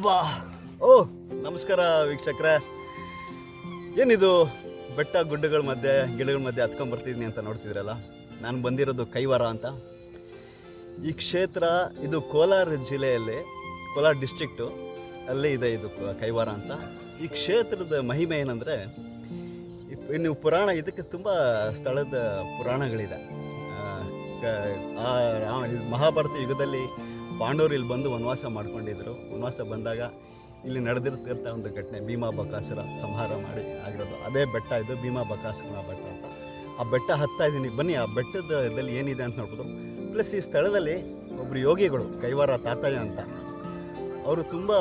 ಅಬ್ಬಾ ಓ ನಮಸ್ಕಾರ ವೀಕ್ಷಕರೇ. ಏನಿದು ಬೆಟ್ಟ ಗುಡ್ಡಗಳ ಮಧ್ಯೆ ಗಿಡಗಳ ಮಧ್ಯೆ ಹತ್ಕೊಂಡ್ಬರ್ತಿದ್ದೀನಿ ಅಂತ ನೋಡ್ತಿದ್ರಲ್ಲ, ನಾನು ಬಂದಿರೋದು ಕೈವಾರ ಅಂತ. ಈ ಕ್ಷೇತ್ರ ಇದು ಕೋಲಾರ ಜಿಲ್ಲೆಯಲ್ಲಿ, ಕೋಲಾರ ಡಿಸ್ಟ್ರಿಕ್ಟು ಅಲ್ಲೇ ಇದೆ ಇದು ಕೈವಾರ ಅಂತ. ಈ ಕ್ಷೇತ್ರದ ಮಹಿಮೆ ಏನಂದರೆ, ನೀವು ಪುರಾಣ ಇದಕ್ಕೆ ತುಂಬ ಸ್ಥಳದ ಪುರಾಣಗಳಿದೆ. ಮಹಾಭಾರತ ಯುಗದಲ್ಲಿ ಪಾಂಡವರು ಇಲ್ಲಿ ಬಂದು ವನವಾಸ ಮಾಡ್ಕೊಂಡಿದ್ರು. ವನವಾಸ ಬಂದಾಗ ಇಲ್ಲಿ ನಡೆದಿರ್ತಿರ್ತ ಒಂದು ಘಟನೆ, ಭೀಮಾ ಬಕಾಸುರ ಸಂಹಾರ ಮಾಡಿ ಆಗಿರೋದು ಅದೇ ಬೆಟ್ಟ. ಇದು ಭೀಮಾ ಬಕಾಸುರ ಬೆಟ್ಟ ಅಂತ. ಆ ಬೆಟ್ಟ ಹತ್ತಾ ಇದ್ದೀನಿ, ಬನ್ನಿ ಆ ಬೆಟ್ಟದಲ್ಲಿ ಏನಿದೆ ಅಂತ ನೋಡ್ಬೋದು. ಪ್ಲಸ್ ಈ ಸ್ಥಳದಲ್ಲಿ ಒಬ್ಬರು ಯೋಗಿಗಳು, ಕೈವಾರ ತಾತಯ್ಯ ಅಂತ, ಅವರು ತುಂಬ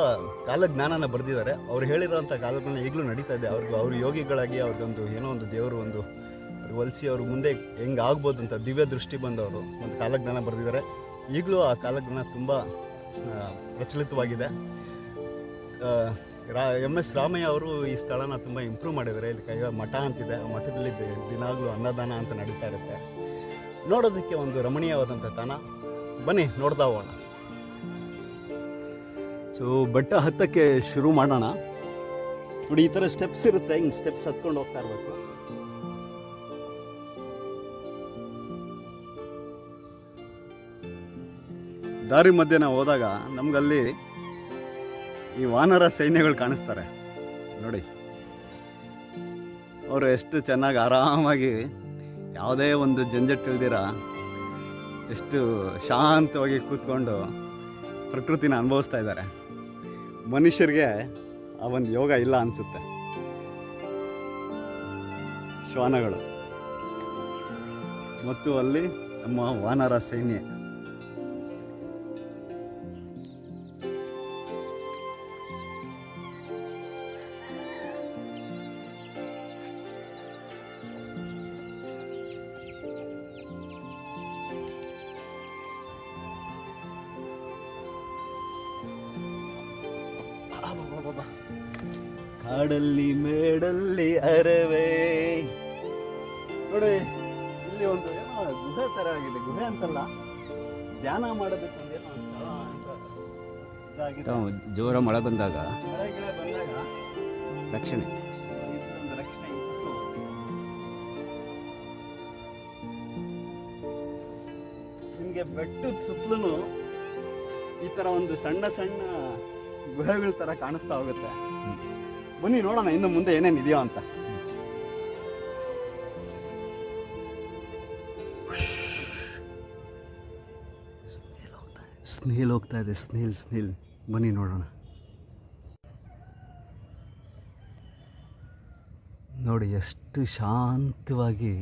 ಕಾಲಜ್ಞಾನನ ಬರೆದಿದ್ದಾರೆ. ಅವ್ರು ಹೇಳಿರೋಂಥ ಕಾಲಜ್ಞಾನ ಈಗಲೂ ನಡೀತಾ ಇದೆ. ಅವ್ರು ಯೋಗಿಗಳಾಗಿ ಅವ್ರಿಗೊಂದು ಏನೋ ಒಂದು ದೇವರು ಒಂದು ಒಲಿಸಿ ಅವ್ರ ಮುಂದೆ ಹೆಂಗೆ ಆಗ್ಬೋದು ಅಂತ ದಿವ್ಯ ದೃಷ್ಟಿ ಬಂದವರು ಒಂದು ಕಾಲಜ್ಞಾನ ಬರೆದಿದ್ದಾರೆ. ಈಗಲೂ ಆ ಕಾಲಜ್ಞಾನ ತುಂಬ ಪ್ರಚಲಿತವಾಗಿದೆ. MS ರಾಮಯ್ಯ ಅವರು ಈ ಸ್ಥಳನ ತುಂಬ ಇಂಪ್ರೂವ್ ಮಾಡಿದ್ದಾರೆ. ಇಲ್ಲಿ ಕೈವಾರ ಮಠ ಅಂತಿದೆ, ಆ ಮಠದಲ್ಲಿ ದಿನಾಗಲೂ ಅನ್ನದಾನ ಅಂತ ನಡೀತಾ ಇರುತ್ತೆ. ನೋಡೋದಕ್ಕೆ ಒಂದು ರಮಣೀಯವಾದಂಥ ತಾಣ. ಬನ್ನಿ ನೋಡ್ತಾ ಹೋಗೋಣ. ಸೊ ಬೆಟ್ಟ ಹತ್ತಕ್ಕೆ ಶುರು ಮಾಡೋಣ. ನೋಡಿ, ಈ ಥರ ಸ್ಟೆಪ್ಸ್ ಇರುತ್ತೆ, ಹಿಂಗೆ ಸ್ಟೆಪ್ಸ್ ಹತ್ಕೊಂಡು ಹೋಗ್ತಾ ಇರಬೇಕು. ದಾರಿ ಮಧ್ಯೆ ನಾವು ಹೋದಾಗ ನಮಗಲ್ಲಿ ಈ ವಾನರ ಸೈನ್ಯಗಳು ಕಾಣಿಸ್ತಾರೆ ನೋಡಿ. ಅವರು ಎಷ್ಟು ಚೆನ್ನಾಗಿ ಆರಾಮಾಗಿ ಯಾವುದೇ ಒಂದು ಜಂಜಟ್ ಇಲ್ದಿರ ಎಷ್ಟು ಶಾಂತವಾಗಿ ಕೂತ್ಕೊಂಡು ಪ್ರಕೃತಿನ ಅನುಭವಿಸ್ತಾ ಇದ್ದಾರೆ. ಮನುಷ್ಯರಿಗೆ ಆ ಒಂದು ಯೋಗ ಇಲ್ಲ ಅನಿಸುತ್ತೆ. ಶ್ವಾನಗಳು ಮತ್ತು ಅಲ್ಲಿ ನಮ್ಮ ವಾನರ ಸೈನ್ಯ. ಕಾಡಲ್ಲಿ ಮೇಡಲ್ಲಿ ಅರವೇ ನೋಡಿ, ಇಲ್ಲಿ ಒಂದು ಏನೋ ಗುಹೆ ಥರ ಆಗಿದೆ. ಗುಹೆ ಅಂತಲ್ಲ, ಧ್ಯಾನ ಮಾಡೋದಕ್ಕೆ ಒಂದೇನೋ ಸ್ಥಳ ಅಂತ. ಜೋರ ಮಳೆ ಬಂದಾಗ ಬಂದಾಗ ರಕ್ಷಣೆ ಒಂದು ರಕ್ಷಣೆ ಇತ್ತು. ನಿಮಗೆ ಬೆಟ್ಟದ ಸುತ್ತಲೂ ಈ ಥರ ಒಂದು ಸಣ್ಣ ಸಣ್ಣ ಗುಹೆಗಳ ಥರ ಕಾಣಿಸ್ತಾ ಹೋಗುತ್ತೆ. ಬನ್ನಿ ನೋಡೋಣ ಇನ್ನು ಮುಂದೆ ಏನೇನು ಇದೆಯೋ ಅಂತ. ಸ್ನೇಲ್ ಹೋಗ್ತಾ ಇದೆ, ಸ್ನೇಲ್. ಬನ್ನಿ ನೋಡೋಣ. ನೋಡಿ ಎಷ್ಟು ಶಾಂತವಾಗಿ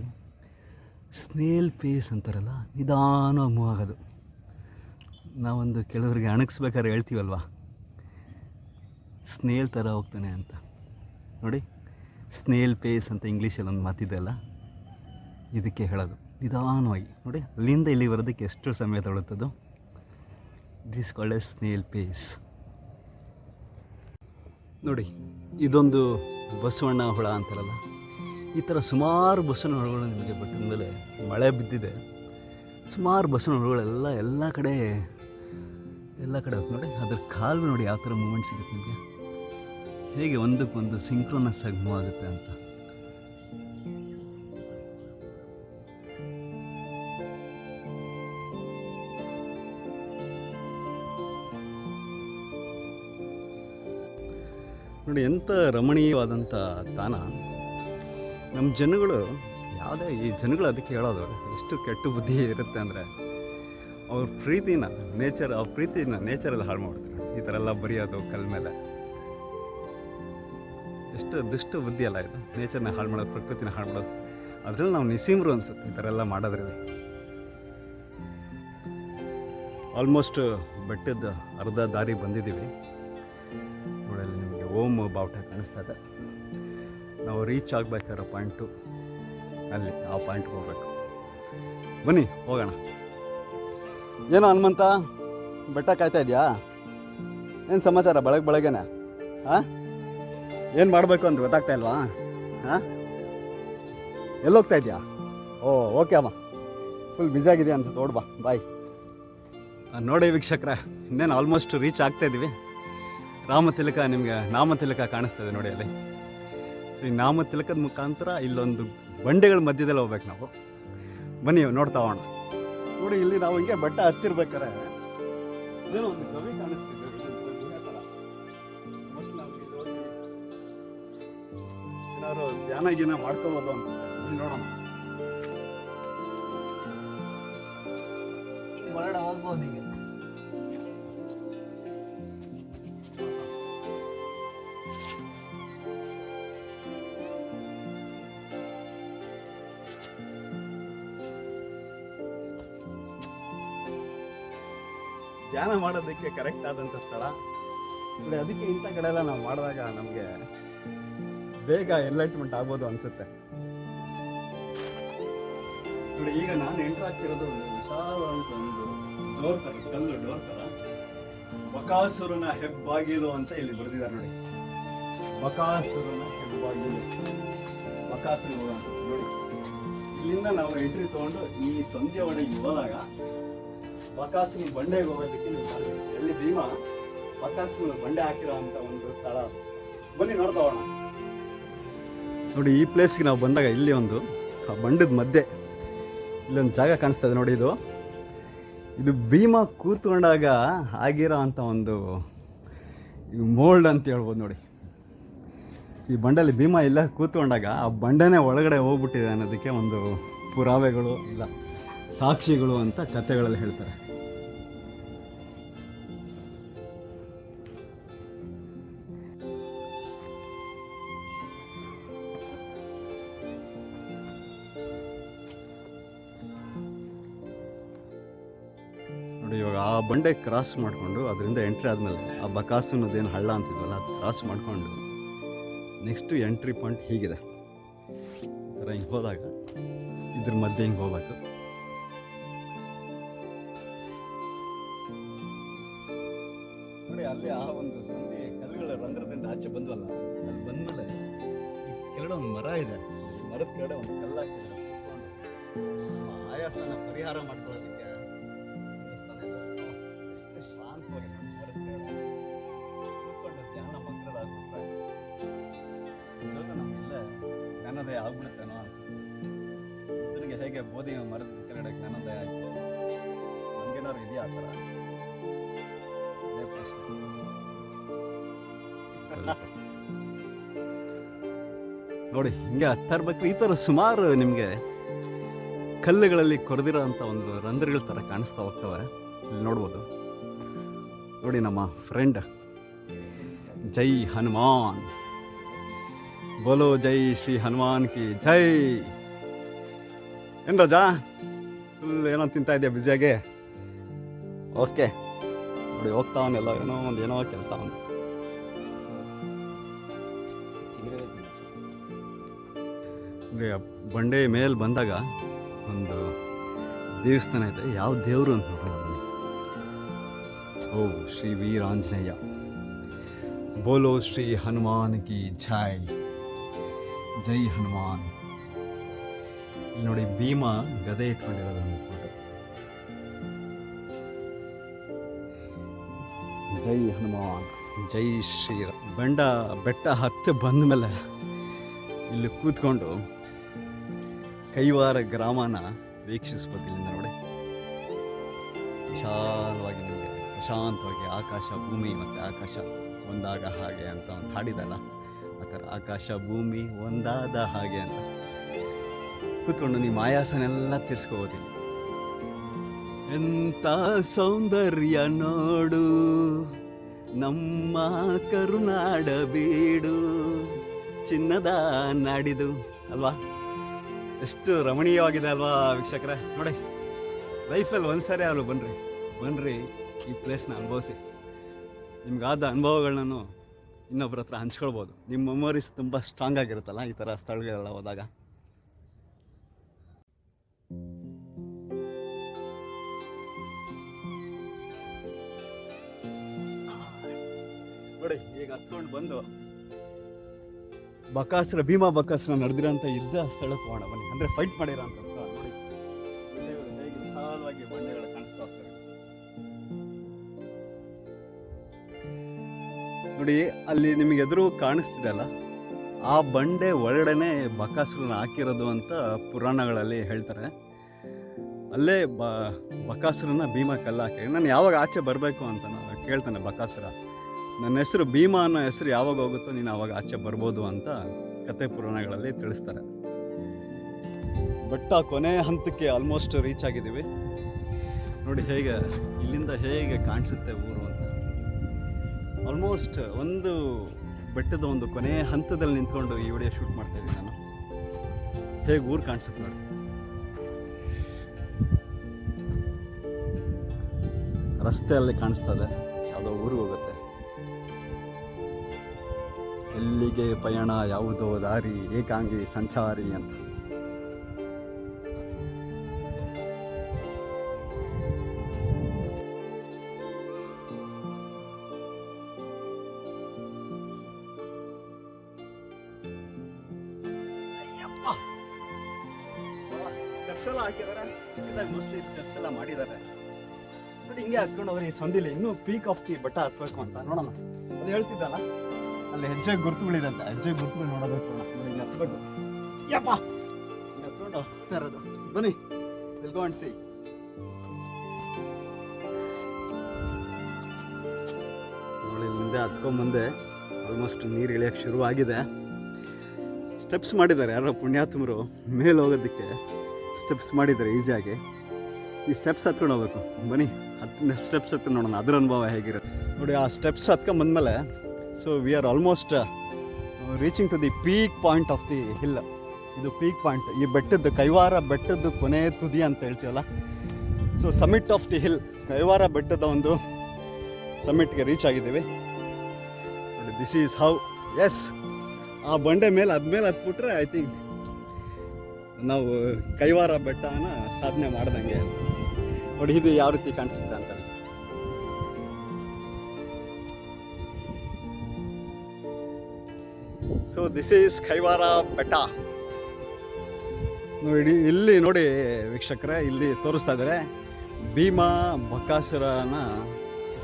ಸ್ನೇಲ್ ಪೇಸ್ ಅಂತಾರಲ್ಲ, ನಿಧಾನವಾಗಿ ಮೂವ್ ಆಗೋದು. ನಾವೊಂದು ಕೆಲವರಿಗೆ ಅಣಗಿಸ್ಬೇಕಾದ್ರೆ ಹೇಳ್ತೀವಲ್ವ, ಸ್ನೇಲ್ ಥರ ಹೋಗ್ತಾನೆ ಅಂತ. ನೋಡಿ, ಸ್ನೇಲ್ ಪೇಸ್ ಅಂತ ಇಂಗ್ಲೀಷಲ್ಲಿ ಒಂದು ಮಾತಿದೆ ಅಲ್ಲ, ಇದಕ್ಕೆ ಹೇಳೋದು. ನಿಧಾನವಾಗಿ ನೋಡಿ, ಅಲ್ಲಿಂದ ಇಲ್ಲಿ ಬರೋದಕ್ಕೆ ಎಷ್ಟು ಸಮಯ ತಗೊಳುತ್ತದು. It is called a snail pace. ನೋಡಿ, ಇದೊಂದು ಬಸವಣ್ಣ ಹುಳ ಅಂತಾರಲ್ಲ, ಈ ಥರ ಸುಮಾರು ಬಸವಣ್ಣ ಹುಳುಗಳು ನಿಮಗೆ ಬೆಟ್ಟದ ಮೇಲೆ ಮಳೆ ಬಿದ್ದಿದೆ. ಸುಮಾರು ಬಸವಣ್ಣ ಹುಳುಗಳೆಲ್ಲ ಎಲ್ಲ ಕಡೆ ನೋಡಿ. ಅದ್ರ ಕಾಲು ನೋಡಿ ಯಾವ ಥರ ಮೂಮೆಂಟ್ ಸಿಗುತ್ತೆ ನಿಮಗೆ, ಹೇಗೆ ಒಂದಕ್ಕೊಂದು ಸಿಂಕ್ರೋನಸ್ ಆಗಿ ಮೂವ್ ಆಗುತ್ತೆ ಅಂತ. ನೋಡಿ, ಎಂಥ ರಮಣೀಯವಾದಂಥ ತಾಣ. ನಮ್ಮ ಜನಗಳು ಈ ಜನಗಳು ಅದಕ್ಕೆ ಹೇಳೋದು, ಎಷ್ಟು ಕೆಟ್ಟ ಬುದ್ಧಿ ಇರುತ್ತೆ ಅಂದರೆ, ಅವ್ರ ಪ್ರೀತಿನ ನೇಚರಲ್ಲಿ ಹಾಳು ಮಾಡ್ತಾರೆ. ಈ ಥರ ಎಲ್ಲ ಬರೆಯೋದು ಕಲ್ ಮೇಲೆ, ಎಷ್ಟು ದುಷ್ಟ ಬುದ್ಧಿ ಅಲ್ಲ ಇದು. ನೇಚರ್ನ ಹಾಳು ಮಾಡೋದು, ಪ್ರಕೃತಿನ ಹಾಳು ಮಾಡೋದು. ಅದರಲ್ಲಿ ನಾವು ನಿಸೀಮ್ರು ಅನ್ಸುತ್ತೆ ಈ ಥರ ಎಲ್ಲ ಮಾಡೋದ್ರಲ್ಲಿ. ಆಲ್ಮೋಸ್ಟ್ ಬೆಟ್ಟದ ಅರ್ಧ ದಾರಿ ಬಂದಿದ್ದೀವಿ. ನೋಡಲ್ಲಿ ನಿಮಗೆ ಓಮ್ ಬಾವುಟ ಕಾಣಿಸ್ತಾ ಇದೆ. ನಾವು ರೀಚ್ ಆಗಬೇಕಾಗಿರೋ ಪಾಯಿಂಟು ಅಲ್ಲಿ, ಆ ಪಾಯಿಂಟ್ಗೆ ಹೋಗ್ಬೇಕು. ಬನ್ನಿ ಹೋಗೋಣ. ಏನು ಹನುಮಂತ, ಬೆಟ್ಟ ಕಾಯ್ತಾ ಇದೆಯಾ? ಏನು ಸಮಾಚಾರ ಬೆಳಗ್ಗೆನೆ? ಹಾಂ, ಏನು ಮಾಡಬೇಕು ಅಂತ ಗೊತ್ತಾಗ್ತಾ ಇಲ್ವಾ? ಹಾಂ, ಎಲ್ಲೋಗ್ತಾ ಇದೆಯಾ? ಓ ಓಕೆ ಅಮ್ಮ, ಫುಲ್ ಬ್ಯುಸಿ ಆಗಿದೆಯಾ ಅನ್ಸುತ್ತೆ. ಓಡ್ ಬಾ, ಬಾಯ್. ನೋಡಿ ವೀಕ್ಷಕರೇ, ಇನ್ನೇನು ಆಲ್ಮೋಸ್ಟ್ ರೀಚ್ ಆಗ್ತಾಯಿದ್ದೀವಿ. ರಾಮತಿಲಕ ನಿಮಗೆ ನಾಮತಿಲಕ ಕಾಣಿಸ್ತದೆ ನೋಡಿ ಅಲ್ಲಿ. ಈ ನಾಮತಿಲಕದ ಮುಖಾಂತರ ಇಲ್ಲೊಂದು ಬಂಡೆಗಳ ಮಧ್ಯದಲ್ಲಿ ಹೋಗ್ಬೇಕು ನಾವು. ಬನ್ನಿ ನೋಡ್ತಾ ಹೋಗೋಣ. ನೋಡಿ ಇಲ್ಲಿ ನಾವು ಹಿಂಗೆ ಬೆಟ್ಟ ಹತ್ತಿರ್ಬೇಕಾರೆ ಏನೋ ಒಂದು ಗವಿ ಕಾಣಿಸ್ತಿದೆ. ಏನಾದ್ರು ಧ್ಯಾನ ಗೀನ ಮಾಡ್ಕೋಬೋದು ಅಂತ ನೋಡೋಣ. ಹೊರಗಡೆ ಹೋಗ್ಬೋದು ಹಿಂಗೆ. ಧ್ಯಾನ ಮಾಡೋದಕ್ಕೆ ಕರೆಕ್ಟ್ ಆದಂಥ ಸ್ಥಳ ನೋಡಿ. ಅದಕ್ಕೆ ಇಂಥ ಕಡೆ ಎಲ್ಲ ನಾವು ಮಾಡಿದಾಗ ನಮಗೆ ಬೇಗ ಎನ್ಲೈಟ್ಮೆಂಟ್ ಆಗ್ಬೋದು ಅನ್ಸುತ್ತೆ ನೋಡಿ. ಈಗ ನಾನು ಎಂಟರ್ ಆಗ್ತಿರೋದು ಒಂದು ವಿಶಾಲವಾದ ಒಂದು ಡೋರ್ ಥರ, ಕಲ್ಲು ಡೋರ್ ಥರ. ಬಕಾಸುರನ ಹೆಬ್ಬಾಗಿಲು ಅಂತ ಇಲ್ಲಿ ಬರೆದಿದ್ದಾರೆ ನೋಡಿ. ಬಕಾಸುರನ ಹೆಬ್ಬಾಗಿಲು, ಬಕಾಸುರ ನೋಡಿ. ಇಲ್ಲಿಂದ ನಾವು ಎಂಟ್ರಿ ತಗೊಂಡು ಈ ಸಂಧ್ಯೆ ಒಳಗೆ ಹೋದಾಗ ಬಕಾಸುರನ ಬಂಡೆಗೆ ಹೋಗೋದಕ್ಕೆ ನೀವು ಮಾಡ್ತೀವಿ. ಎಲ್ಲಿ ಭೀಮ ಬಕಾಸುರನ ಬಂಡೆ ಹಾಕಿರೋ ಅಂತ ಒಂದು ಸ್ಥಳ. ಬನ್ನಿ ನೋಡ್ತಾ ಹೋಗೋಣ. ನೋಡಿ ಈ ಪ್ಲೇಸ್ಗೆ ನಾವು ಬಂದಾಗ ಇಲ್ಲಿ ಒಂದು ಆ ಬಂಡದ ಮಧ್ಯೆ ಇಲ್ಲೊಂದು ಜಾಗ ಕಾಣಿಸ್ತದೆ ನೋಡಿ. ಇದು ಭೀಮ ಕೂತ್ಕೊಂಡಾಗ ಆಗಿರೋ ಅಂಥ ಒಂದು ಮೋಲ್ಡ್ ಅಂತ ಹೇಳ್ಬೋದು ನೋಡಿ. ಈ ಬಂಡಲ್ಲಿ ಭೀಮ ಇಲ್ಲ ಕೂತ್ಕೊಂಡಾಗ ಆ ಬಂಡೆನೇ ಒಳಗಡೆ ಹೋಗ್ಬಿಟ್ಟಿದೆ ಅನ್ನೋದಕ್ಕೆ ಒಂದು ಪುರಾವೆಗಳು ಇಲ್ಲ ಸಾಕ್ಷಿಗಳು ಅಂತ ಕಥೆಗಳಲ್ಲಿ ಹೇಳ್ತಾರೆ. ನೋಡಿ ಇವಾಗ ಆ ಬಂಡೆ ಕ್ರಾಸ್ ಮಾಡಿಕೊಂಡು ಅದರಿಂದ ಎಂಟ್ರಿ ಆದಮೇಲೆ ಆ ಬಕಾಸುರನದೇನು ಹಳ್ಳ ಅಂತಿದ್ವಲ್ಲ ಅದು ಕ್ರಾಸ್ ಮಾಡಿಕೊಂಡು ನೆಕ್ಸ್ಟು ಎಂಟ್ರಿ ಪಾಯಿಂಟ್ ಹೀಗಿದೆ. ಈ ಥರ ಹಿಂಗೆ ಹೋದಾಗ ಇದ್ರ ಮಧ್ಯೆ ಹಿಂಗೆ ಹೋಗ್ಬೇಕು. ನೋಡಿ ಅಲ್ಲಿ ಆ ಒಂದು ಸಂಧಿ ಕಲ್ಲುಗಳ ರಂಧ್ರದಿಂದ ಆಚೆ ಬಂದ್ವಲ್ಲ, ಅಲ್ಲಿ ಬಂದಮೇಲೆ ಈ ಕೆಳಗಡೆ ಒಂದು ಮರ ಇದೆ. ಈ ಮರದ ಕೆಳಗಡೆ ಒಂದು ಕಲ್ಲು ಹಾಕಿದ್ರೆ ಆಯಾಸನ ಪರಿಹಾರ ಮಾಡ್ಕೊಳ್ಳೋದಕ್ಕೆ ಎಷ್ಟು ಶಾಂತವಾಗಿ ನೋಡಿ ಮರದ ಕೆಳಗಡೆ ಕೂತ್ಕೊಂಡು ಧ್ಯಾನ ಮಕ್ಕಳಾಗ್ಬಿಟ್ರೆ ಇವಾಗ ನಮ್ಗೆಲ್ಲ ಜ್ಞಾನೋದಯ ಆಗ್ಬಿಡುತ್ತೇನೋ ಅನ್ಸುತ್ತೆ. ಬುದ್ಧನಿಗೆ ಹೇಗೆ ಬೋಧಿ ಮರದ ಕೆಳಗಡೆ ಜ್ಞಾನೋದಯ ಆಯಿತು, ನಮಗೇನಾದ್ರು ಇದೆಯಾ ಆ ಥರ? ನೋಡಿ ಹಿಂಗೆ ಹತ್ತಾ ಇರ್ಬೇಕು. ಈ ಥರ ಸುಮಾರು ನಿಮಗೆ ಕಲ್ಲುಗಳಲ್ಲಿ ಕೊರೆದಿರೋ ಅಂಥ ಒಂದು ರಂಧ್ರಗಳ ಥರ ಕಾಣಿಸ್ತಾ ಹೋಗ್ತವೆ. ಇಲ್ಲಿ ನೋಡ್ಬೋದು ನೋಡಿ. ನಮ್ಮ ಫ್ರೆಂಡ್ ಜೈ ಹನುಮಾನ್, ಬೋಲೋ ಜೈ ಶ್ರೀ ಹನುಮಾನ್ ಕಿ ಜೈ. ಏನು ರಾಜಾ ಫುಲ್ ಏನೋ ತಿಂತಾ ಇದೆಯಾ ಬ್ಯುಸಿಯಾಗಿ? ಓಕೆ ನೋಡಿ ಹೋಗ್ತಾವನ್ನೆಲ್ಲ ಏನೋ ಕೆಲಸ ಒಂದು. ಬಂಡೆ ಮೇಲೆ ಬಂದಾಗ ಒಂದು ದೇವಸ್ಥಾನ ಐತೆ. ಯಾವ ದೇವರು ಅಂತ ನೋಡೋಣ ಬನ್ನಿ. ಓ ಶ್ರೀ ವೀರಾಂಜನೇಯ, ಬೋಲೋ ಶ್ರೀ ಹನುಮಾನ್ ಕಿ ಜೈ, ಜೈ ಹನುಮಾನ್. ಇಲ್ಲಿ ನೋಡಿ ಭೀಮ ಗದೆ ಇಟ್ಕೊಂಡಿರೋದು ಒಂದು ಫೋಟೋ. ಜೈ ಹನುಮಾನ್, ಜೈ ಶ್ರೀರಾಮ್. ಬೆಟ್ಟ ಹತ್ತು ಬಂದ ಮೇಲೆ ಇಲ್ಲಿ ಕೂತ್ಕೊಂಡು ಕೈವಾರ ಗ್ರಾಮನ ವೀಕ್ಷಿಸ್ಬೋದು. ಇಲ್ಲಿಂದ ನೋಡಿ ವಿಶಾಲವಾಗಿ ನಿಮಗೆ ಪ್ರಶಾಂತವಾಗಿ ಆಕಾಶ ಭೂಮಿ ಮತ್ತು ಆಕಾಶ ಒಂದಾಗ ಹಾಗೆ ಅಂತ ಒಂದು ಹಾಡಿದಲ್ಲ, ಆ ಥರ ಆಕಾಶ ಭೂಮಿ ಒಂದಾದ ಹಾಗೆ ಅಂತ ಕೂತ್ಕೊಂಡು ನಿಮ್ಮ ಆಯಾಸನೆಲ್ಲ ತೀರ್ಸ್ಕೋಬೋದಿಲ್ಲ. ಎಂಥ ಸೌಂದರ್ಯ ನೋಡು ನಮ್ಮ ಕರುನಾಡ ಬೀಡು, ಚಿನ್ನದ ನಾಡಿದು ಅಲ್ವಾ? ಎಷ್ಟು ರಮಣೀಯವಾಗಿದೆ ಅಲ್ವಾ ವೀಕ್ಷಕರೇ? ನೋಡಿ ಲೈಫಲ್ಲಿ ಒಂದ್ಸರಿ ಅವರು ಬನ್ನಿರಿ ಈ ಪ್ಲೇಸ್ನ ಅನುಭವಿಸಿ. ನಿಮ್ಗಾದ ಅನುಭವಗಳನ್ನ ಇನ್ನೊಬ್ಬರ ಹತ್ರ ಹಂಚ್ಕೊಳ್ಬೋದು. ನಿಮ್ಮ ಮೆಮೊರೀಸ್ ತುಂಬ ಸ್ಟ್ರಾಂಗ್ ಆಗಿರುತ್ತಲ್ಲ ಈ ಥರ ಸ್ಥಳಗಳೆಲ್ಲ ಹೋದಾಗ. ನೋಡಿ ಈಗ ಹತ್ಕೊಂಡು ಬಂದು ಭೀಮ ಬಕಾಸುರ ನಡೆದಿರೋಂಥ ಯುದ್ಧ ಸ್ಥಳಕ್ಕೆ ಹೋಗೋಣ ಬನ್ನಿ. ಅಂದರೆ ಫೈಟ್ ಮಾಡಿರೋಂಥ ಸ್ಥಳ ನೋಡಿ. ಬಂಡೆಗಳು ಹೇಗೆ ವಿಶಾಲವಾಗಿ ಬಂಡೆಗಳು ಕಾಣಿಸ್ತಾ ಹೋಗ್ತವೆ ನೋಡಿ ಅಲ್ಲಿ ನಿಮಗೆ ಎದುರು ಕಾಣಿಸ್ತಿದೆಯಲ್ಲ, ಆ ಬಂಡೆ ಒಳಗಡೆನೆ ಬಕಾಸುರನ ಹಾಕಿರೋದು ಅಂತ ಪುರಾಣಗಳಲ್ಲಿ ಹೇಳ್ತಾರೆ. ಅಲ್ಲೇ ಬಕಾಸುರನ ಭೀಮ ಕಲ್ಲು ಹಾಕಿ ನಾನು ಯಾವಾಗ ಆಚೆ ಬರಬೇಕು ಅಂತ ಕೇಳ್ತಾನೆ ಬಕಾಸುರ. ನನ್ನ ಹೆಸರು ಭೀಮ ಅನ್ನೋ ಹೆಸರು ಯಾವಾಗ ಹೋಗುತ್ತೋ ನೀನು ಆವಾಗ ಆಚೆ ಬರ್ಬೋದು ಅಂತ ಕತೆ ಪುರಾಣಗಳಲ್ಲಿ ತಿಳಿಸ್ತಾರೆ. ಬೆಟ್ಟ ಕೊನೆ ಹಂತಕ್ಕೆ ಆಲ್ಮೋಸ್ಟ್ ರೀಚ್ ಆಗಿದ್ದೀವಿ. ನೋಡಿ ಹೇಗೆ ಇಲ್ಲಿಂದ ಹೇಗೆ ಕಾಣಿಸುತ್ತೆ ಊರು ಅಂತ. ಆಲ್ಮೋಸ್ಟ್ ಒಂದು ಬೆಟ್ಟದ ಒಂದು ಕೊನೆ ಹಂತದಲ್ಲಿ ನಿಂತ್ಕೊಂಡು ಈ ವಿಡಿಯೋ ಶೂಟ್ ಮಾಡ್ತಾ ಇದ್ದೀನಿ ನಾನು. ಹೇಗೆ ಊರು ಕಾಣಿಸುತ್ತೆ ನೋಡಿ. ರಸ್ತೆಯಲ್ಲಿ ಕಾಣಿಸ್ತದೆ, ಯಾವುದೋ ಊರಿಗೆ ಹೋಗುತ್ತೆ. ಎಲ್ಲಿಗೆ ಪಯಣ, ಯಾವುದೋ ದಾರಿ, ಏಕಾಂಗಿ ಸಂಚಾರಿ ಅಂತ. ಸ್ಟೆಪ್ಸ್ ಎಲ್ಲ ಹಾಕಿದ್ದಾರೆ, ಚಿಕ್ಕದಾಗಿ ಮೋಸ್ಟ್ಲಿ ಸ್ಟೆಪ್ಸ್ ಎಲ್ಲ ಮಾಡಿದ್ದಾರೆ. ಬಟ್ ಹಿಂಗೆ ಹತ್ಕೊಂಡು ಹೋದ್ರೆ ಈ ಸಂದಿಲ್ಲ, ಇನ್ನೂ ಪೀಕ್ ಆಫ್ ದಿ ಬೆಟ್ಟ ಹತ್ಬೇಕು ಅಂತ ನೋಡೋಣ. ಅದು ಹೇಳ್ತಿದ್ದಲ್ಲ, ಅಲ್ಲಿ ಹೆಜ್ಜೆ ಗುರುತುಗಳಿದೆ ಅಂತ, ಹೆಜ್ಜೆ ಗುರುತುಗಳು ನೋಡಬೇಕು. ನೋಡಿ ಹಿಂಗೆ ಹತ್ಕೊಂಡು ಯಪ್ಪ ಹಿಂಗೆ ಹತ್ಕೊಂಡು ಹೋಗ್ತಾ ಇರೋದು. ಬನ್ನಿ ವಿಲ್ ಗೋ ಅಂಡ್ ಸಿ. ನೋಡಿ ಮುಂದೆ ಹತ್ಕೊಂಡ್ಬಂದೆ. ಆಲ್ಮೋಸ್ಟ್ ನೀರು ಇಳಿಯೋಕ್ಕೆ ಶುರು ಆಗಿದೆ. ಸ್ಟೆಪ್ಸ್ ಮಾಡಿದ್ದಾರೆ ಯಾರೋ ಪುಣ್ಯಾತ್ಮರು ಮೇಲೆ ಹೋಗೋದಕ್ಕೆ. ಸ್ಟೆಪ್ಸ್ ಮಾಡಿದ್ದಾರೆ ಈಸಿಯಾಗಿ. ಈ ಸ್ಟೆಪ್ಸ್ ಹತ್ಕೊಂಡು ಹೋಗ್ಬೇಕು. ಬನ್ನಿ 10 ಸ್ಟೆಪ್ಸ್ ಹತ್ಕೊಂಡು ನೋಡೋಣ ಅದರ ಅನುಭವ ಹೇಗಿರುತ್ತೆ. ನೋಡಿ ಆ ಸ್ಟೆಪ್ಸ್ ಹತ್ಕೊಂಡ್ಬಂದ್ಮೇಲೆ so we are almost reaching to the peak point of the hill. ಇದು ಪೀಕ್ ಪಾಯಿಂಟ್, ಈ ಬೆಟ್ಟದ್ದು ಕೈವಾರ ಬೆಟ್ಟದ್ದು ಕೊನೆ ತುದಿ ಅಂತ ಹೇಳ್ತೀವಲ್ಲ. So summit of the hill, Kaivara ಬೆಟ್ಟದ ಒಂದು ಸಮಿಟ್ಗೆ ರೀಚ್ ಆಗಿದ್ದೀವಿ. ನೋಡಿ ದಿಸ್ ಈಸ್ ಹೌ. ಎಸ್, ಆ ಬಂಡೆ ಮೇಲೆ ಅದ್ಮೇಲೆ ಹತ್ಬಿಟ್ರೆ ಐ ಥಿಂಕ್ ನಾವು ಕೈವಾರ ಬೆಟ್ಟನ ಸಾಧನೆ ಮಾಡ್ದಂಗೆ. ನೋಡಿ ಇದು ಯಾವ ರೀತಿ ಕಾಣಿಸುತ್ತೆ ಅಂತ. ಸೊ ದಿಸ್ ಈಸ್ ಕೈವಾರ ಬೆಟ್ಟ. ನೋಡಿ ಇಲ್ಲಿ ನೋಡಿ ವೀಕ್ಷಕರೇ, ಇಲ್ಲಿ ತೋರಿಸ್ತಾ ಇದ್ದಾರೆ ಭೀಮ ಬಕಾಸುರನ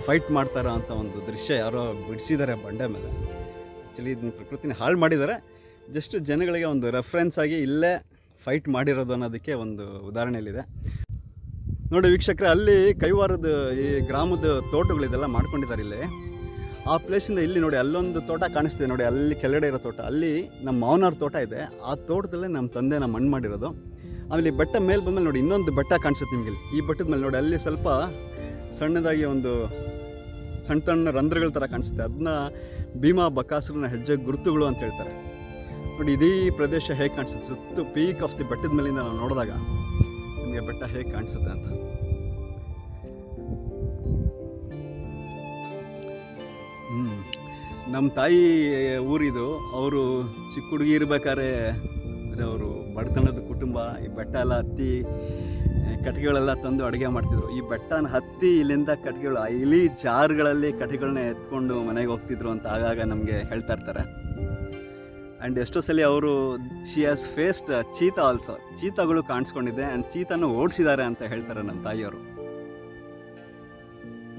ಫೈಟ್ ಮಾಡ್ತಾರ ಅಂತ ಒಂದು ದೃಶ್ಯ ಯಾರೋ ಬಿಡಿಸಿದ್ದಾರೆ ಬಂಡೆ ಮೇಲೆ. ಆ್ಯಕ್ಚುಲಿ ಇದನ್ನ ಪ್ರಕೃತಿನ ಹಾಳು ಮಾಡಿದ್ದಾರೆ. ಜಸ್ಟ್ ಜನಗಳಿಗೆ ಒಂದು ರೆಫರೆನ್ಸ್ ಆಗಿ ಇಲ್ಲೇ ಫೈಟ್ ಮಾಡಿರೋದು ಅನ್ನೋದಕ್ಕೆ ಒಂದು ಉದಾಹರಣೆಯಲ್ಲಿದೆ. ನೋಡಿ ವೀಕ್ಷಕರೇ, ಅಲ್ಲಿ ಕೈವಾರದ ಈ ಗ್ರಾಮದ ತೋಟಗಳಿದೆಲ್ಲ ಮಾಡ್ಕೊಂಡಿದ್ದಾರೆ ಇಲ್ಲಿ. ಆ ಪ್ಲೇಸಿಂದ ಇಲ್ಲಿ ನೋಡಿ ಅಲ್ಲೊಂದು ತೋಟ ಕಾಣಿಸ್ತಿದೆ ನೋಡಿ, ಅಲ್ಲಿ ಕೆಳಗಡೆ ಇರೋ ತೋಟ. ಅಲ್ಲಿ ನಮ್ಮ ಮಾವನವ್ರ ತೋಟ ಇದೆ. ಆ ತೋಟದಲ್ಲೇ ನಮ್ಮ ತಂದೆ ನಮ್ಮ ಮಣ್ಣು ಮಾಡಿರೋದು. ಆಮೇಲೆ ಈ ಬೆಟ್ಟ ಮೇಲೆ ಬಂದಮೇಲೆ ನೋಡಿ ಇನ್ನೊಂದು ಬೆಟ್ಟ ಕಾಣಿಸುತ್ತೆ ನಿಮಗೆ. ಈ ಬೆಟ್ಟದ ಮೇಲೆ ನೋಡಿ ಅಲ್ಲಿ ಸ್ವಲ್ಪ ಸಣ್ಣದಾಗಿ ಒಂದು ಸಣ್ಣ ಸಣ್ಣ ರಂಧ್ರಗಳ ಥರ ಕಾಣಿಸುತ್ತೆ. ಅದನ್ನ ಭೀಮ ಬಕಾಸುರನ ಹೆಜ್ಜೆ ಗುರುತುಗಳು ಅಂತ ಹೇಳ್ತಾರೆ. ನೋಡಿ ಇಡೀ ಪ್ರದೇಶ ಹೇಗೆ ಕಾಣಿಸುತ್ತೆ ಸುತ್ತು ಪೀಕ್ ಆಫ್ ದಿ ಬೆಟ್ಟದ ಮೇಲಿಂದ ನಾವು ನೋಡಿದಾಗ ನಿಮಗೆ ಬೆಟ್ಟ ಹೇಗೆ ಕಾಣಿಸುತ್ತೆ ಅಂತ. ನಮ್ಮ ತಾಯಿ ಊರಿದು. ಅವರು ಚಿಕ್ಕ ಹುಡುಗಿ ಇರ್ಬೇಕಾದ್ರೆ ಅವರು ಬಡತನದ ಕುಟುಂಬ. ಈ ಬೆಟ್ಟ ಎಲ್ಲ ಹತ್ತಿ ಕಟ್ಟಿಗೆಗಳೆಲ್ಲ ತಂದು ಅಡುಗೆ ಮಾಡ್ತಿದ್ರು. ಈ ಬೆಟ್ಟನ ಹತ್ತಿ ಇಲ್ಲಿಂದ ಕಟ್ಟಿಗೆಗಳು ಇಲಿ ಜಾರ್ಗಳಲ್ಲಿ ಕಟ್ಟಿಗೆಗಳನ್ನ ಎತ್ಕೊಂಡು ಮನೆಗೆ ಹೋಗ್ತಿದ್ರು ಅಂತ ಆಗಾಗ ನಮಗೆ ಹೇಳ್ತಾ ಇರ್ತಾರೆ. ಆ್ಯಂಡ್ ಎಷ್ಟೋ ಸಲ ಅವರು she has faced cheetah also, ಚೀತಾಗಳು ಕಾಣಿಸ್ಕೊಂಡಿದೆ ಆ್ಯಂಡ್ ಚೀತಾನು ಓಡಿಸಿದ್ದಾರೆ ಅಂತ ಹೇಳ್ತಾರೆ ನಮ್ಮ ತಾಯಿಯವರು.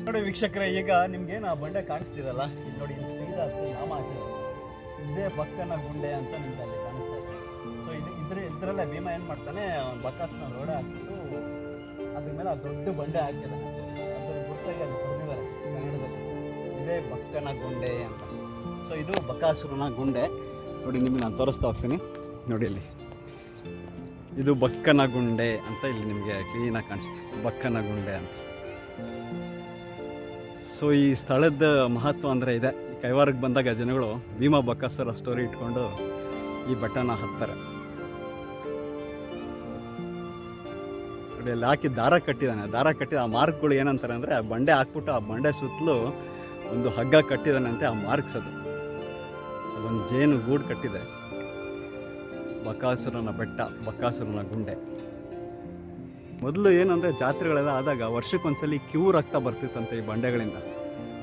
ನೋಡಿ ವೀಕ್ಷಕರೇ, ಈಗ ನಿಮ್ಗೇನು ಆ ಬಂಡೆ ಕಾಣಿಸ್ತಿದಲ್ಲ, ಇಲ್ಲಿ ನೋಡಿ ಸೀದಾ ನಾಮ ಹಾಕಿದ್ದಾರೆ. ಇದೇ ಬಕ್ಕನ ಗುಂಡೆ ಅಂತ ನಿಮ್ಗೆ ಅಲ್ಲಿ ಕಾಣಿಸ್ತಾ ಇದೆ. ಸೊ ಇದರಲ್ಲೇ ಭೀಮ ಏನು ಮಾಡ್ತಾನೆ, ಬಕಾಸುರನ ರೋಡೆ ಹಾಕ್ಬಿಟ್ಟು ಅದ್ರ ಮೇಲೆ ಆ ದೊಡ್ಡ ಬಂಡೆ ಹಾಕಿದ್ದಾನೆ. ಅದ್ರ ಗುರುತಾಗಿ ಅಲ್ಲಿ ಬರೆದಿದ್ದಾರೆ ಕನ್ನಡದಲ್ಲಿ, ಇದೇ ಬಕ್ಕನ ಗುಂಡೆ ಅಂತ. ಸೊ ಇದು ಬಕಾಸುರನ ಗುಂಡೆ. ನೋಡಿ ನಿಮಗೆ ನಾನು ತೋರಿಸ್ತಾ ಹೋಗ್ತೀನಿ. ನೋಡಿ ಇಲ್ಲಿ ಇದು ಬಕ್ಕನ ಗುಂಡೆ ಅಂತ ಇಲ್ಲಿ ನಿಮಗೆ ಕ್ಲೀನಾಗಿ ಕಾಣಿಸುತ್ತೆ, ಬಕ್ಕನ ಗುಂಡೆ ಅಂತ. ಸೊ ಈ ಸ್ಥಳದ ಮಹತ್ವ ಅಂದರೆ ಇದೆ. ಕೈವಾರಕ್ಕೆ ಬಂದಾಗ ಜನಗಳು ಭೀಮ ಬಕಾಸುರ ಸ್ಟೋರಿ ಇಟ್ಕೊಂಡು ಈ ಬೆಟ್ಟನ ಹತ್ತಾರೆ. ನೋಡಿ ಅಲ್ಲಿ ಹಾಕಿ ದಾರ ಕಟ್ಟಿದ್ದಾನೆ. ದಾರ ಕಟ್ಟಿದ ಆ ಮಾರ್ಕ್ಗಳು ಏನಂತಾರೆ ಅಂದರೆ, ಆ ಬಂಡೆ ಹಾಕ್ಬಿಟ್ಟು ಆ ಬಂಡೆ ಸುತ್ತಲೂ ಒಂದು ಹಗ್ಗ ಕಟ್ಟಿದಾನಂತೆ. ಆ ಮಾರ್ಕ್ಸ್ ಅದೊಂದು ಜೇನು ಗೂಡು ಕಟ್ಟಿದೆ. ಬಕಾಸುರನ ಬೆಟ್ಟ, ಬಕಾಸುರನ ಗುಂಡೆ. ಮೊದಲು ಏನಂದರೆ ಜಾತ್ರೆಗಳೆಲ್ಲ ಆದಾಗ ವರ್ಷಕ್ಕೊಂದ್ಸಲಿ ಕ್ಯೂ ರಕ್ತ ಬರ್ತಿತ್ತಂತೆ ಈ ಬಂಡೆಗಳಿಂದ.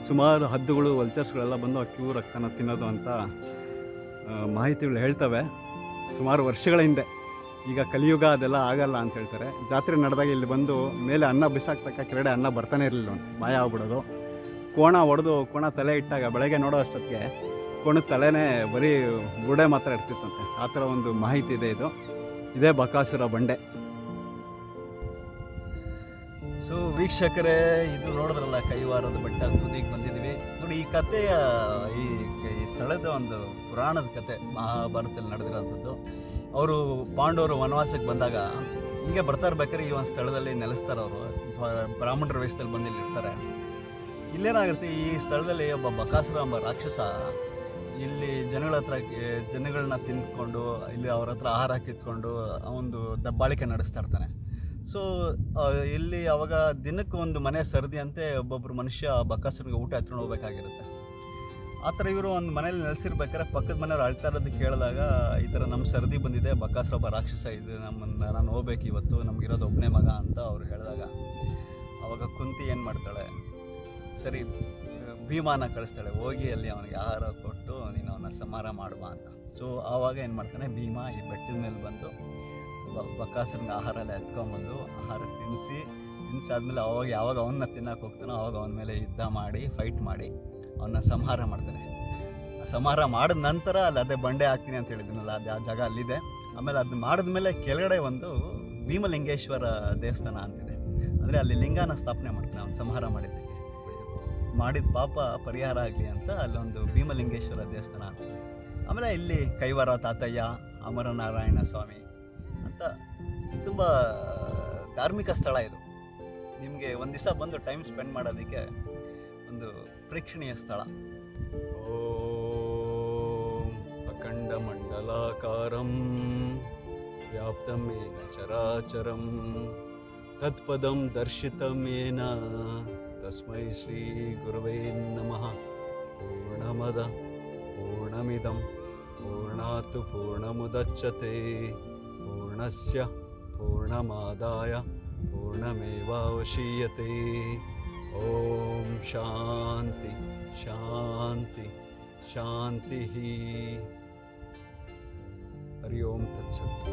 ಸುಮಾರು ಹದ್ದುಗಳು ವಲ್ಚರ್ಸ್ಗಳೆಲ್ಲ ಬಂದು ಆ ಕ್ಯೂ ರಕ್ತನ ತಿನ್ನೋದು ಅಂತ ಮಾಹಿತಿಗಳು ಹೇಳ್ತವೆ ಸುಮಾರು ವರ್ಷಗಳ ಹಿಂದೆ. ಈಗ ಕಲಿಯುಗ ಅದೆಲ್ಲ ಆಗಲ್ಲ ಅಂತ ಹೇಳ್ತಾರೆ. ಜಾತ್ರೆ ನಡೆದಾಗ ಇಲ್ಲಿ ಬಂದು ಮೇಲೆ ಅನ್ನ ಬಿಸಾಕ್ತಕ್ಕ ಕೆಳಗಡೆ ಅನ್ನ ಬರ್ತಾನೆ ಇರಲಿಲ್ಲ ಅಂತ, ಮಾಯ ಆಗ್ಬಿಡೋದು. ಕೋಣ ಹೊಡೆದು ಕೋಣ ತಲೆ ಇಟ್ಟಾಗ ಬೆಳಗ್ಗೆ ನೋಡೋ ಅಷ್ಟೊತ್ತಿಗೆ ಕೋಣದ ತಲೆನೇ ಬರೀ ಬುಡೆ ಮಾತ್ರ ಇರ್ತಿತ್ತಂತೆ. ಆ ಥರ ಒಂದು ಮಾಹಿತಿ ಇದೆ. ಇದೇ ಬಕಾಸುರ ಬಂಡೆ. ಸೊ ವೀಕ್ಷಕರೇ, ಇದು ನೋಡಿದ್ರಲ್ಲ ಕೈವಾರದ ಬೆಟ್ಟ, ತುದಿಗೆ ಬಂದಿದ್ವಿ ನೋಡಿ. ಈ ಕಥೆಯ ಈ ಸ್ಥಳದ ಒಂದು ಪುರಾಣದ ಕತೆ, ಮಹಾಭಾರತದಲ್ಲಿ ನಡೆದಿರೋಂಥದ್ದು. ಅವರು ಪಾಂಡವರು ವನವಾಸಕ್ಕೆ ಬಂದಾಗ ಹಿಂಗೆ ಬರ್ತಾ ಇರ್ಬೇಕಾದ್ರೆ ಈ ಒಂದು ಸ್ಥಳದಲ್ಲಿ ನೆಲೆಸ್ತಾರೆ. ಅವರು ಬ್ರಾಹ್ಮಣರ ವೇಷದಲ್ಲಿ ಬಂದು ಇಲ್ಲಿ ಇರ್ತಾರೆ. ಇಲ್ಲೇನಾಗಿರುತ್ತೆ, ಈ ಸ್ಥಳದಲ್ಲಿ ಒಬ್ಬ ಬಕಾಸುರ ಎಂಬ ರಾಕ್ಷಸ ಇಲ್ಲಿ ಜನಗಳನ್ನ ತಿಂದ್ಕೊಂಡು ಇಲ್ಲಿ ಅವ್ರ ಹತ್ರ ಆಹಾರ ಕಿತ್ಕೊಂಡು ಒಂದು ದಬ್ಬಾಳಿಕೆ ನಡೆಸ್ತಾ ಇರ್ತಾನೆ. ಸೊ ಇಲ್ಲಿ ಅವಾಗ ದಿನಕ್ಕೆ ಒಂದು ಮನೆ ಸರದಿ ಅಂತೆ ಒಬ್ಬೊಬ್ಬರು ಮನುಷ್ಯ ಬಕಾಸುರನಿಗೆ ಊಟ ಎತ್ಕೊಂಡು ಹೋಗ್ಬೇಕಾಗಿರುತ್ತೆ. ಆ ಥರ ಇವರು ಒಂದು ಮನೇಲಿ ನೆಲೆಸಿರ್ಬೇಕಾದ್ರೆ ಪಕ್ಕದ ಮನೆಯವ್ರು ಅಳ್ತಾ ಇರೋದು ಕೇಳಿದಾಗ, ಈ ಥರ ನಮ್ಮ ಸರದಿ ಬಂದಿದೆ, ಬಕಾಸುರ ಒಬ್ಬ ರಾಕ್ಷಸ ಇದು, ನಾನು ಹೋಗ್ಬೇಕು ಇವತ್ತು, ನಮಗಿರೋದು ಒಬ್ಬನೇ ಮಗ ಅಂತ ಅವ್ರು ಹೇಳಿದಾಗ, ಅವಾಗ ಕುಂತಿ ಏನು ಮಾಡ್ತಾಳೆ, ಸರಿ ಭೀಮಾನ ಕಳಿಸ್ತಾಳೆ, ಹೋಗಿ ಅಲ್ಲಿ ಅವನಿಗೆ ಆಹಾರ ಕೊಟ್ಟು ನೀನು ಅವನ ಸಂಹಾರ ಮಾಡುವ ಅಂತ. ಸೊ ಆವಾಗ ಏನು ಮಾಡ್ತಾನೆ, ಭೀಮ ಈ ಬೆಟ್ಟದ ಮೇಲೆ ಬಂದು ಬಕಾಸುರನಿಗೆ ಆಹಾರ ಎಲ್ಲ ಎತ್ಕೊಂಬಂದು ಆಹಾರ ತಿನ್ನಿಸಾದ್ಮೇಲೆ ಯಾವಾಗ ಅವನ್ನ ತಿನ್ನಕ್ಕೆ ಹೋಗ್ತಾನೋ ಅವಾಗ ಅವನ ಮೇಲೆ ಯುದ್ಧ ಮಾಡಿ ಫೈಟ್ ಮಾಡಿ ಅವನ್ನ ಸಂಹಾರ ಮಾಡ್ತಾನೆ. ಸಂಹಾರ ಮಾಡಿದ ನಂತರ ಅಲ್ಲಿ ಅದೇ ಬಂಡೆ ಹಾಕ್ತೀನಿ ಅಂತ ಹೇಳಿದ್ನಲ್ಲ, ಅದು ಆ ಜಾಗ ಅಲ್ಲಿದೆ. ಆಮೇಲೆ ಅದು ಮಾಡಿದ್ಮೇಲೆ ಕೆಳಗಡೆ ಒಂದು ಭೀಮಲಿಂಗೇಶ್ವರ ದೇವಸ್ಥಾನ ಅಂತಿದೆ. ಅಂದರೆ ಅಲ್ಲಿ ಲಿಂಗನ ಸ್ಥಾಪನೆ ಮಾಡ್ತಾನೆ ಅವನು ಸಂಹಾರ ಮಾಡಿದ್ದಕ್ಕೆ. ಮಾಡಿದ ಪಾಪ ಪರಿಹಾರ ಆಗಲಿ ಅಂತ ಅಲ್ಲೊಂದು ಭೀಮಲಿಂಗೇಶ್ವರ ದೇವಸ್ಥಾನ ಅಂತಿದೆ. ಆಮೇಲೆ ಇಲ್ಲಿ ಕೈವಾರ ತಾತಯ್ಯ, ಅಮರನಾರಾಯಣ ಸ್ವಾಮಿ ಅಂತ ತುಂಬ ಧಾರ್ಮಿಕ ಸ್ಥಳ ಇದು. ನಿಮಗೆ ಒಂದು ದಿವಸ ಬಂದು ಟೈಮ್ ಸ್ಪೆಂಡ್ ಮಾಡೋದಕ್ಕೆ ಒಂದು ಪ್ರೇಕ್ಷಣೀಯ ಸ್ಥಳ. ಓಂ ಅಖಂಡ ಮಂಡಲಾಕಾರಂ ವ್ಯಾಪ್ತಂ ಯೇನ ಚರಾಚರಂ ತತ್ಪದಂ ದರ್ಶಿತಂ ಯೇನ ತಸ್ಮೈ ಶ್ರೀ ಗುರುವೇ ನಮಃ. ಪೂರ್ಣಮದ ಪೂರ್ಣಮಿದಂ ಪೂರ್ಣಾತ್ ಪೂರ್ಣಮುದಚ್ಯತೆ ಪೂರ್ಣಸ್ಯ ಪೂರ್ಣಮಾದಾಯ ಪೂರ್ಣಮೇವಾವಶೀಯತೆ. ಓಂ ಶಾಂತಿ ಶಾಂತಿ ಶಾಂತಿ. ಹರಿ ಓಂ ತತ್ಸತ್.